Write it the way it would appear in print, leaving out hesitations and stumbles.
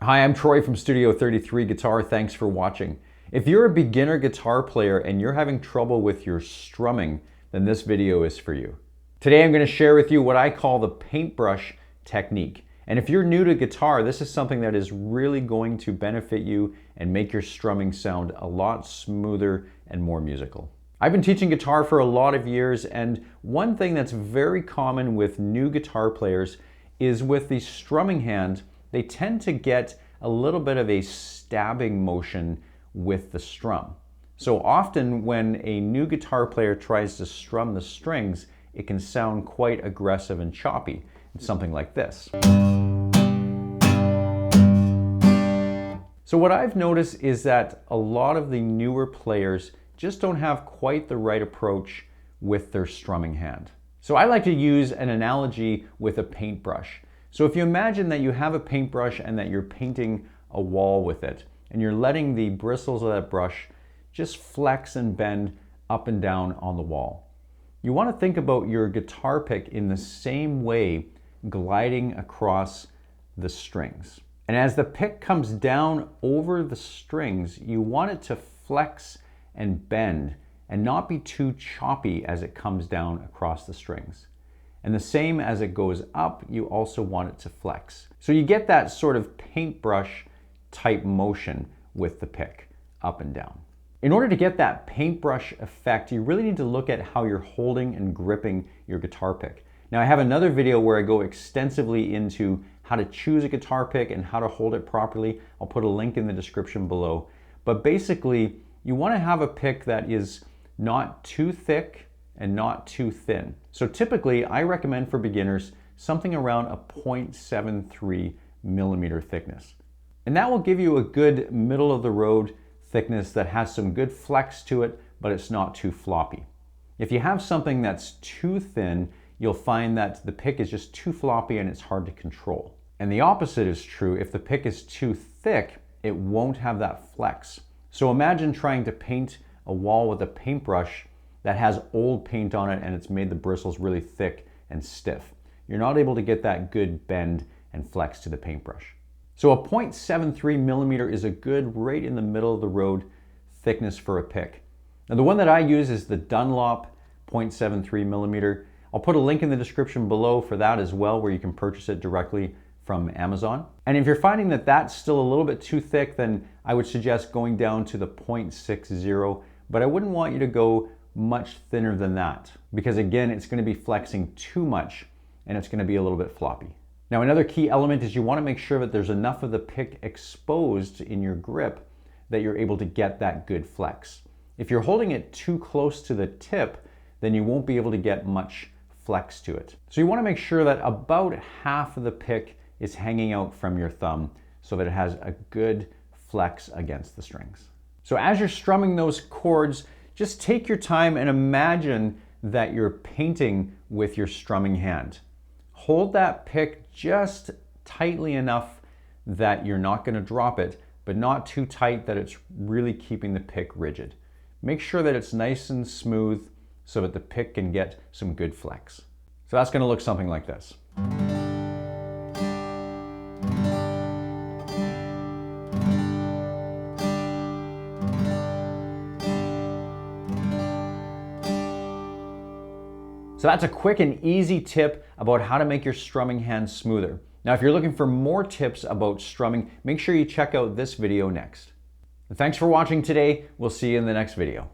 Hi, I'm Troy from Studio 33 Guitar. Thanks for watching. If you're a beginner guitar player and you're having trouble with your strumming, then this video is for you. Today I'm going to share with you what I call the paintbrush technique. And if you're new to guitar, this is something that is really going to benefit you and make your strumming sound a lot smoother and more musical. I've been teaching guitar for a lot of years, and one thing that's very common with new guitar players is with the strumming hand, they tend to get a little bit of a stabbing motion with the strum. So often when a new guitar player tries to strum the strings, it can sound quite aggressive and choppy. It's something like this. So what I've noticed is that a lot of the newer players just don't have quite the right approach with their strumming hand. So I like to use an analogy with a paintbrush. So if you imagine that you have a paintbrush and that you're painting a wall with it, and you're letting the bristles of that brush just flex and bend up and down on the wall. You want to think about your guitar pick in the same way, gliding across the strings. And as the pick comes down over the strings, you want it to flex and bend and not be too choppy as it comes down across the strings. And the same as it goes up, you also want it to flex. So you get that sort of paintbrush type motion with the pick, up and down. In order to get that paintbrush effect, you really need to look at how you're holding and gripping your guitar pick. Now I have another video where I go extensively into how to choose a guitar pick and how to hold it properly. I'll put a link in the description below. But basically, you want to have a pick that is not too thick and not too thin. So typically, I recommend for beginners something around a 0.73 millimeter thickness. And that will give you a good middle of the road thickness that has some good flex to it, but it's not too floppy. If you have something that's too thin, you'll find that the pick is just too floppy and it's hard to control. And the opposite is true. If the pick is too thick, it won't have that flex. So imagine trying to paint a wall with a paintbrush that has old paint on it and it's made the bristles really thick and stiff. You're not able to get that good bend and flex to the paintbrush. So a 0.73 millimeter is a good right in the middle of the road thickness for a pick. Now the one that I use is the Dunlop 0.73 millimeter. I'll put a link in the description below for that as well, where you can purchase it directly from Amazon. And if you're finding that that's still a little bit too thick, then I would suggest going down to the 0.60, but I wouldn't want you to go much thinner than that, because again, it's going to be flexing too much and it's going to be a little bit floppy. Now another key element is you want to make sure that there's enough of the pick exposed in your grip that you're able to get that good flex. If you're holding it too close to the tip, then you won't be able to get much flex to it. So you want to make sure that about half of the pick is hanging out from your thumb so that it has a good flex against the strings. So as you're strumming those chords, just take your time and imagine that you're painting with your strumming hand. Hold that pick just tightly enough that you're not going to drop it, but not too tight that it's really keeping the pick rigid. Make sure that it's nice and smooth so that the pick can get some good flex. So that's going to look something like this. So that's a quick and easy tip about how to make your strumming hand smoother. Now, if you're looking for more tips about strumming, make sure you check out this video next. Thanks for watching today. We'll see you in the next video.